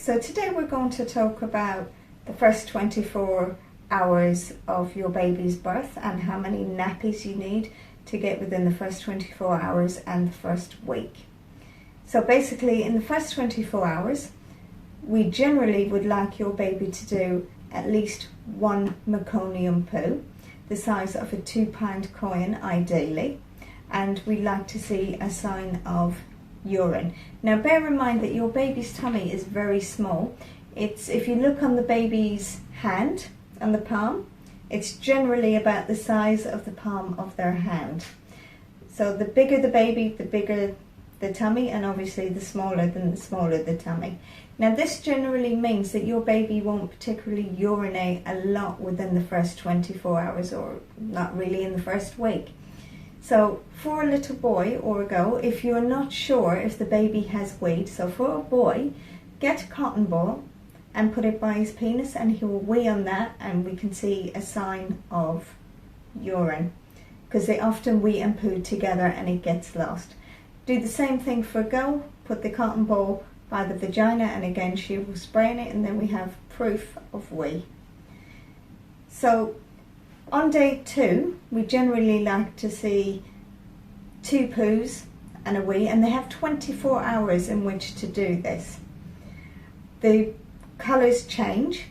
So today we're going to talk about the first 24 hours of your baby's birth and how many nappies you need to get within the first 24 hours and the first week. So basically in the first 24 hours, we generally would like your baby to do at least one meconium poo, the size of a £2 coin ideally, and we like to see a sign of urine. Now bear in mind that your baby's tummy is very small. If you look on the baby's hand, on the palm, it's generally about the size of the palm of their hand. So the bigger the baby, the bigger the tummy, and obviously the smaller the tummy. Now this generally means that your baby won't particularly urinate a lot within the first 24 hours, or not really in the first week. So for a little boy or a girl, if you're not sure if the baby has weed, so for a boy, get a cotton ball and put it by his penis and he will wee on that, and we can see a sign of urine, because they often wee and poo together and it gets lost. Do the same thing for a girl, put the cotton ball by the vagina and again she will spray in it, and then we have proof of wee. So on day 2, we generally like to see 2 poos and a wee, and they have 24 hours in which to do this. The colours change.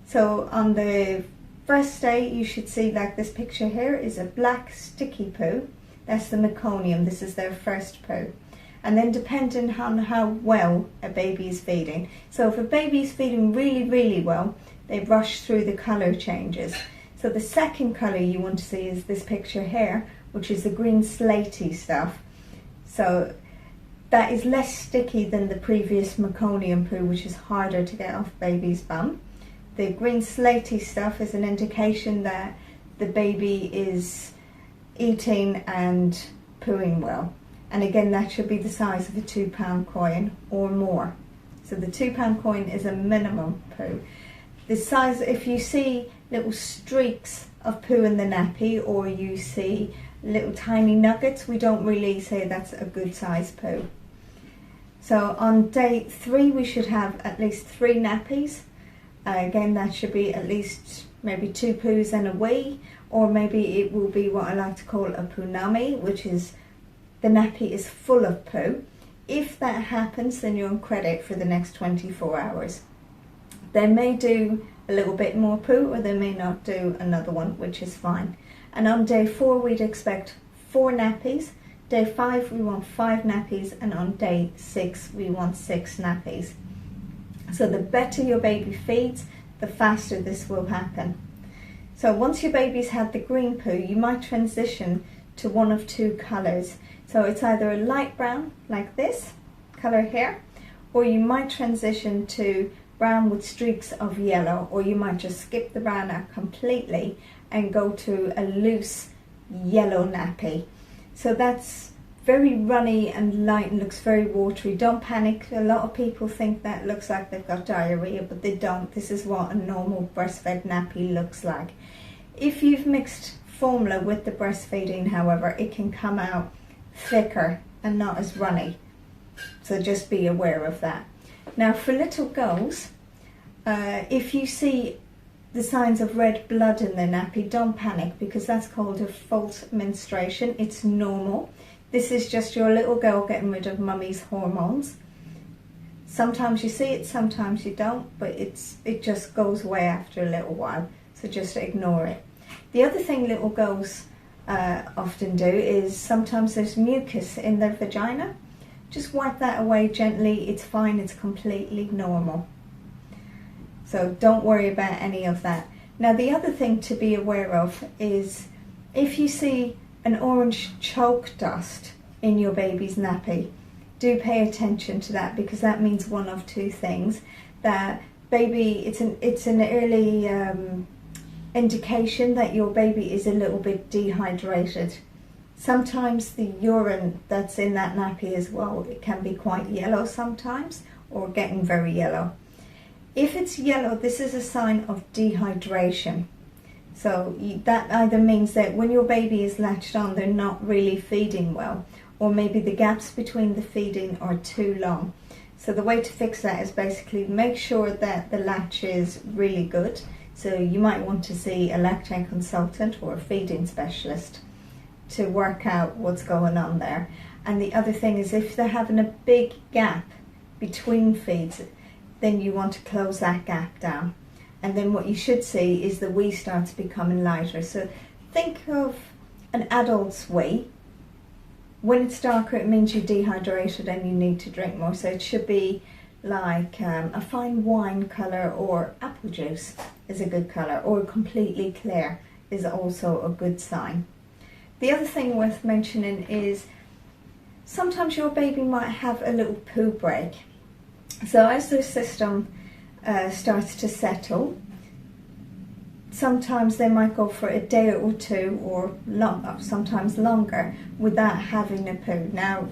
So on the first day you should see, like this picture here is a black sticky poo. That's the meconium, this is their first poo. And then depending on how well a baby is feeding. So if a baby is feeding really well, they rush through the colour changes. So the second colour you want to see is this picture here, which is the green slaty stuff. So that is less sticky than the previous meconium poo, which is harder to get off baby's bum. The green slaty stuff is an indication that the baby is eating and pooing well. And again, that should be the size of a £2 coin or more. So the £2 coin is a minimum poo. The size, if you see little streaks of poo in the nappy, or you see little tiny nuggets, we don't really say that's a good size poo. So on day 3 we should have at least 3 nappies. Again, that should be at least maybe 2 poos and a wee, or maybe it will be what I like to call a poonami, which is the nappy is full of poo. If that happens, then you're on credit for the next 24 hours. They may do a little bit more poo, or they may not do another one, which is fine. And on day 4 we'd expect 4 nappies. Day 5 we want 5 nappies, and on day 6 we want 6 nappies. So the better your baby feeds, the faster this will happen. So once your baby's had the green poo, you might transition to one of 2 colours. So it's either a light brown, like this colour here, or you might transition to brown with streaks of yellow, or you might just skip the brown out completely and go to a loose yellow nappy. So that's very runny and light and looks very watery. Don't panic. A lot of people think that looks like they've got diarrhea, but they don't. This is what a normal breastfed nappy looks like. If you've mixed formula with the breastfeeding, however, it can come out thicker and not as runny. So just be aware of that. Now for little girls, if you see the signs of red blood in their nappy, don't panic, because that's called a false menstruation. It's normal. This is just your little girl getting rid of mummy's hormones. Sometimes you see it, sometimes you don't, but it just goes away after a little while, so just ignore it. The other thing little girls often do is sometimes there's mucus in their vagina. Just wipe that away gently. It's fine, it's completely normal. So don't worry about any of that. Now the other thing to be aware of is if you see an orange choke dust in your baby's nappy, do pay attention to that, because that means one of 2 things. That baby, it's an early indication that your baby is a little bit dehydrated. Sometimes the urine that's in that nappy as well, it can be quite yellow sometimes, or getting very yellow. If it's yellow, this is a sign of dehydration. So that either means that when your baby is latched on, they're not really feeding well, or maybe the gaps between the feeding are too long. So the way to fix that is basically make sure that the latch is really good. So you might want to see a lactate consultant or a feeding specialist to work out what's going on there. And the other thing is, if they're having a big gap between feeds, then you want to close that gap down. And then what you should see is the wee starts becoming lighter. So think of an adult's wee. When it's darker, it means you're dehydrated and you need to drink more. So it should be like a fine wine colour, or apple juice is a good colour, or completely clear is also a good sign. The other thing worth mentioning is sometimes your baby might have a little poo break. So as the system starts to settle, sometimes they might go for a day or two, or sometimes longer, without having a poo. Now,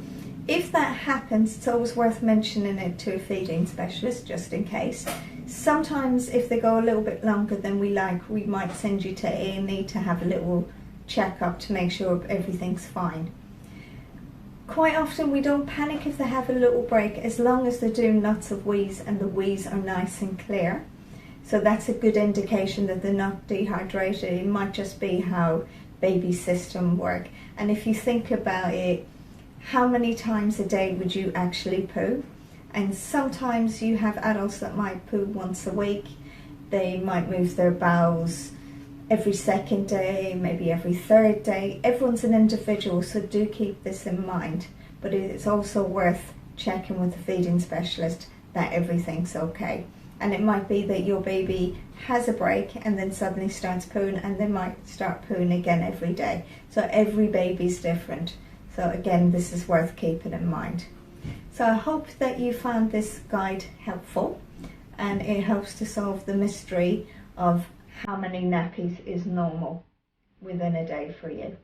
if that happens, it's always worth mentioning it to a feeding specialist, just in case. Sometimes if they go a little bit longer than we like, we might send you to A&E to have a little check-up to make sure everything's fine. Quite often we don't panic if they have a little break, as long as they're doing lots of wheeze and the wheeze are nice and clear. So that's a good indication that they're not dehydrated. It might just be how baby system work. And if you think about it, how many times a day would you actually poo? And sometimes you have adults that might poo once a week. They might move their bowels every second day, maybe every third day. Everyone's an individual, so do keep this in mind. But it's also worth checking with the feeding specialist that everything's okay. And it might be that your baby has a break and then suddenly starts pooing, and they might start pooing again every day. So every baby's different. So again, this is worth keeping in mind. So I hope that you found this guide helpful, and it helps to solve the mystery of how many nappies is normal within a day for you.